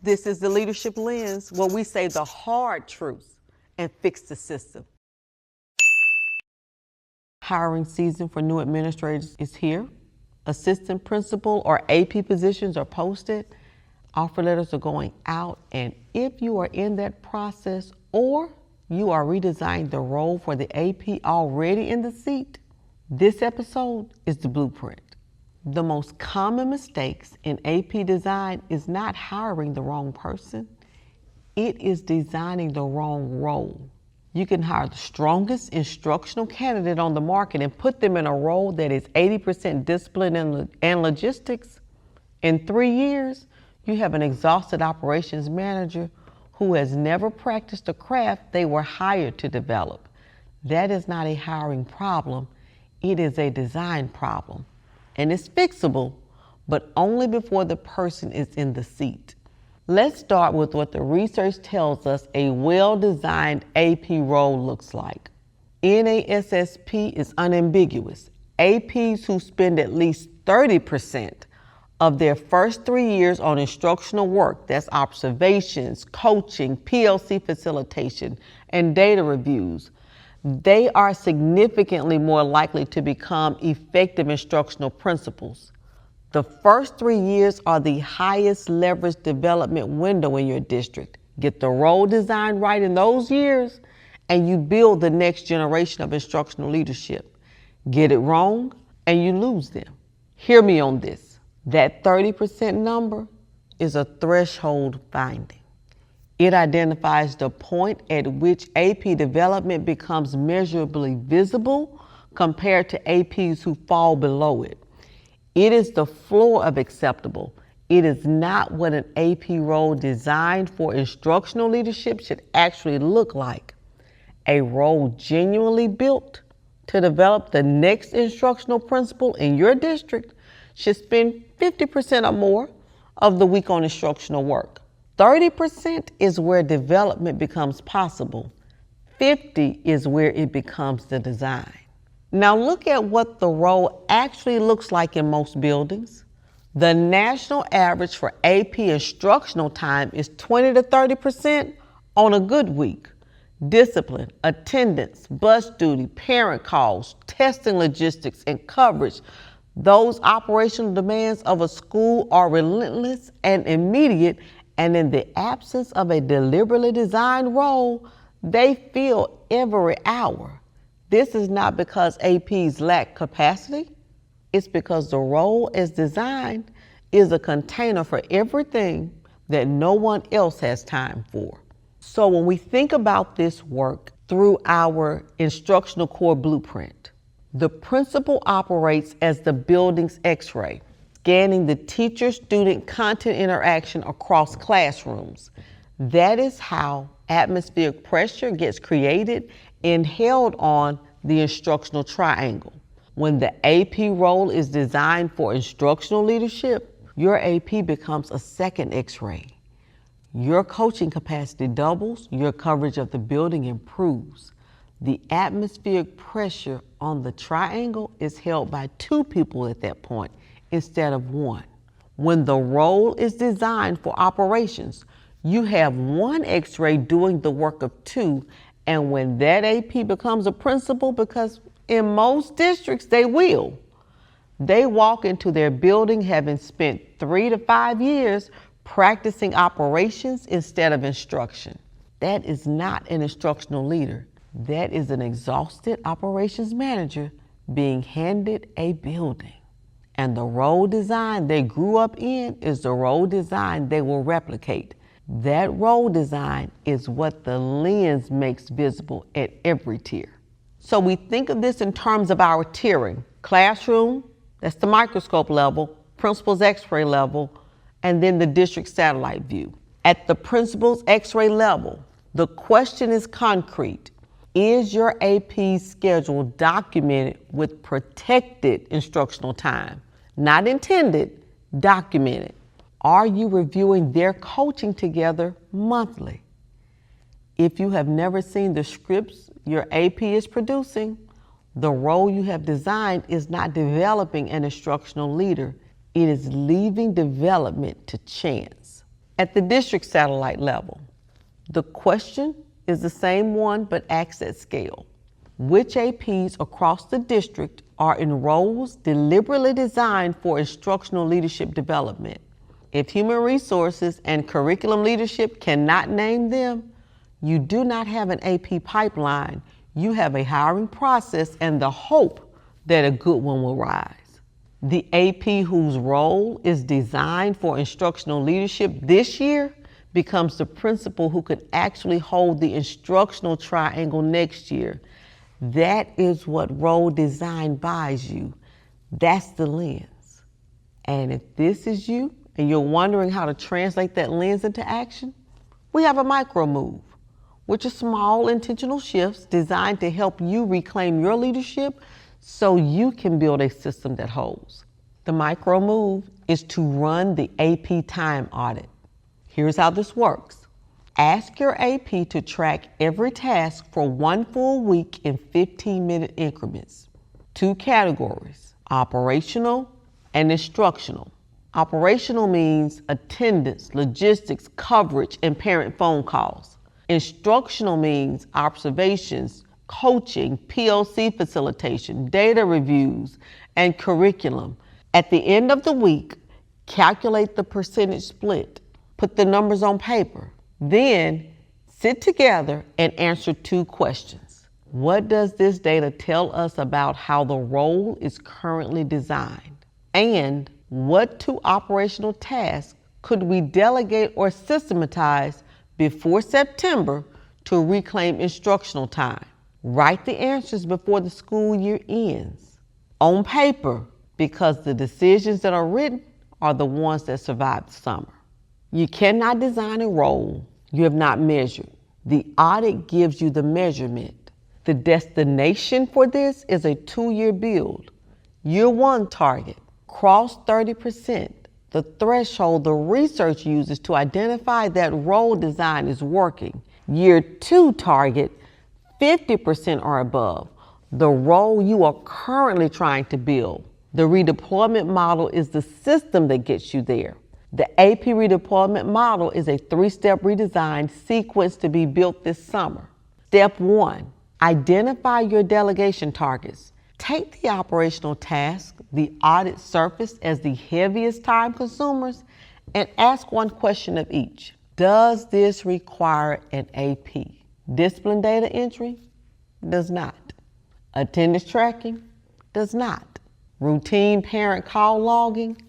This is the Leadership Lens, where we say the hard truths and fix the system. Hiring season for new administrators is here. Assistant principal or AP positions are posted. Offer letters are going out. And if you are in that process or you are redesigning the role for the AP already in the seat, this episode is the blueprint. The most common mistakes in AP design is not hiring the wrong person. It is designing the wrong role. You can hire the strongest instructional candidate on the market and put them in a role that is 80% discipline and logistics. In 3 years, you have an exhausted operations manager who has never practiced a craft they were hired to develop. That is not a hiring problem. It is a design problem. And it's fixable, but only before the person is in the seat. Let's start with what the research tells us a well-designed AP role looks like. NASSP is unambiguous. APs who spend at least 30% of their first 3 years on instructional work, that's observations, coaching, PLC facilitation, and data reviews, they are significantly more likely to become effective instructional principals. The first 3 years are the highest leverage development window in your district. Get the role design right in those years, and you build the next generation of instructional leadership. Get it wrong, and you lose them. Hear me on this. That 30% number is a threshold finding. It identifies the point at which AP development becomes measurably visible compared to APs who fall below it. It is the floor of acceptable. It is not what an AP role designed for instructional leadership should actually look like. A role genuinely built to develop the next instructional principal in your district should spend 50% or more of the week on instructional work. 30% is where development becomes possible. 50% is where it becomes the design. Now look at what the role actually looks like in most buildings. The national average for AP instructional time is 20 to 30% on a good week. Discipline, attendance, bus duty, parent calls, testing logistics, and coverage. Those operational demands of a school are relentless and immediate, and in the absence of a deliberately designed role, they feel every hour. This is not because APs lack capacity. It's because the role as designed is a container for everything that no one else has time for. So when we think about this work through our instructional core blueprint, the principal operates as the building's X-ray, scanning the teacher-student content interaction across classrooms. That is how atmospheric pressure gets created and held on the instructional triangle. When the AP role is designed for instructional leadership, your AP becomes a second X-ray. Your coaching capacity doubles, your coverage of the building improves. The atmospheric pressure on the triangle is held by 2 people at that point instead of 1. When the role is designed for operations, you have 1 X-ray doing the work of 2, and when that AP becomes a principal, because in most districts they will, they walk into their building having spent 3 to 5 years practicing operations instead of instruction. That is not an instructional leader. That is an exhausted operations manager being handed a building. And the role design they grew up in is the role design they will replicate. That role design is what the lens makes visible at every tier. So we think of this in terms of our tiering. Classroom, that's the microscope level, principal's X-ray level, and then the district satellite view. At the principal's X-ray level, the question is concrete. Is your AP schedule documented with protected instructional time? Not intended, documented. Are you reviewing their coaching together monthly? If you have never seen the scripts your AP is producing, the role you have designed is not developing an instructional leader. It is leaving development to chance. At the district satellite level, the question is the same one but asked at scale. Which APs across the district are in roles deliberately designed for instructional leadership development? If human resources and curriculum leadership cannot name them, you do not have an AP pipeline. You have a hiring process and the hope that a good one will rise. The AP whose role is designed for instructional leadership this year becomes the principal who could actually hold the instructional triangle next year. That is what role design buys you. That's the lens. And if this is you and you're wondering how to translate that lens into action, we have a micro move, which are small intentional shifts designed to help you reclaim your leadership so you can build a system that holds. The micro move is to run the AP time audit. Here's how this works. Ask your AP to track every task for 1 full week in 15-minute increments. 2 categories, operational and instructional. Operational means attendance, logistics, coverage, and parent phone calls. Instructional means observations, coaching, PLC facilitation, data reviews, and curriculum. At the end of the week, calculate the percentage split. Put the numbers on paper. Then sit together and answer 2 questions. What does this data tell us about how the role is currently designed? And what 2 operational tasks could we delegate or systematize before September to reclaim instructional time? Write the answers before the school year ends. On paper, because the decisions that are written are the ones that survive the summer. You cannot design a role you have not measured. The audit gives you the measurement. The destination for this is a 2-year build. Year 1 target, cross 30%, the threshold the research uses to identify that role design is working. Year 2 target, 50% or above, the role you are currently trying to build. The redeployment model is the system that gets you there. The AP redeployment model is a 3-step redesign sequence to be built this summer. Step 1, identify your delegation targets. Take the operational task, the audit surface as the heaviest time consumers, and ask 1 question of each. Does this require an AP? Discipline data entry? Does not. Attendance tracking? Does not. Routine parent call logging?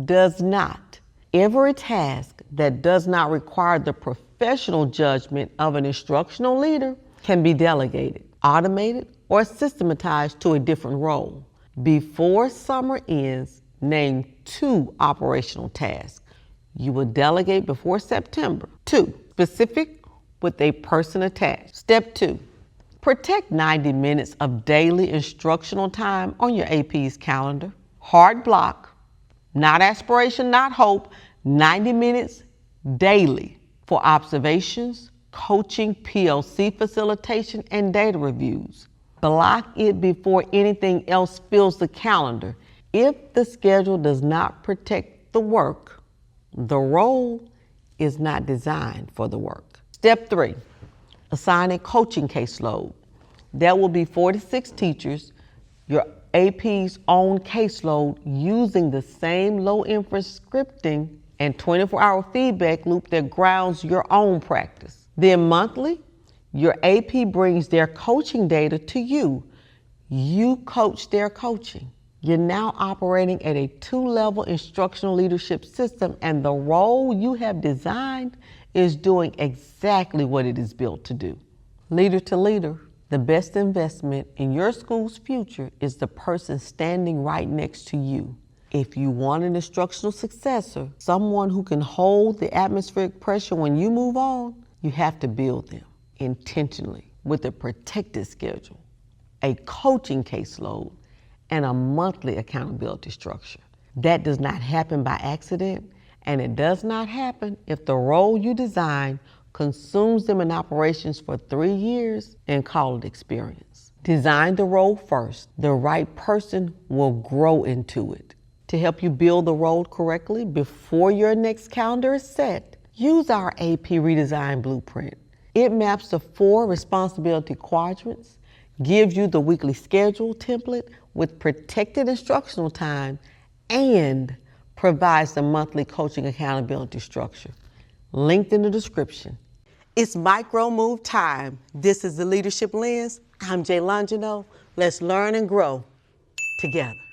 Does not. Every task that does not require the professional judgment of an instructional leader can be delegated, automated, or systematized to a different role. Before summer ends, name 2 operational tasks you will delegate before September. 2, specific with a person attached. Step 2, protect 90 minutes of daily instructional time on your AP's calendar. Hard block, not aspiration, not hope, 90 minutes daily for observations, coaching, PLC facilitation, and data reviews. Block it before anything else fills the calendar. If the schedule does not protect the work, the role is not designed for the work. Step 3, assign a coaching caseload. That will be 4 to 6 teachers, your AP's own caseload, using the same low inference scripting and 24-hour feedback loop that grounds your own practice. Then monthly, your AP brings their coaching data to you. You coach their coaching. You're now operating at a 2-level instructional leadership system, and the role you have designed is doing exactly what it is built to do. Leader to leader, the best investment in your school's future is the person standing right next to you. If you want an instructional successor, someone who can hold the atmospheric pressure when you move on, you have to build them intentionally with a protected schedule, a coaching caseload, and a monthly accountability structure. That does not happen by accident, and it does not happen if the role you design consumes them in operations for 3 years and call it experience. Design the role first. The right person will grow into it. To help you build the role correctly before your next calendar is set, Use our AP Redesign Blueprint. It maps the 4 responsibility quadrants, gives you the weekly schedule template with protected instructional time, and provides the monthly coaching accountability structure. Linked in the description. It's micro move time. This is the Leadership Lens. I'm Jay Longino. Let's learn and grow together.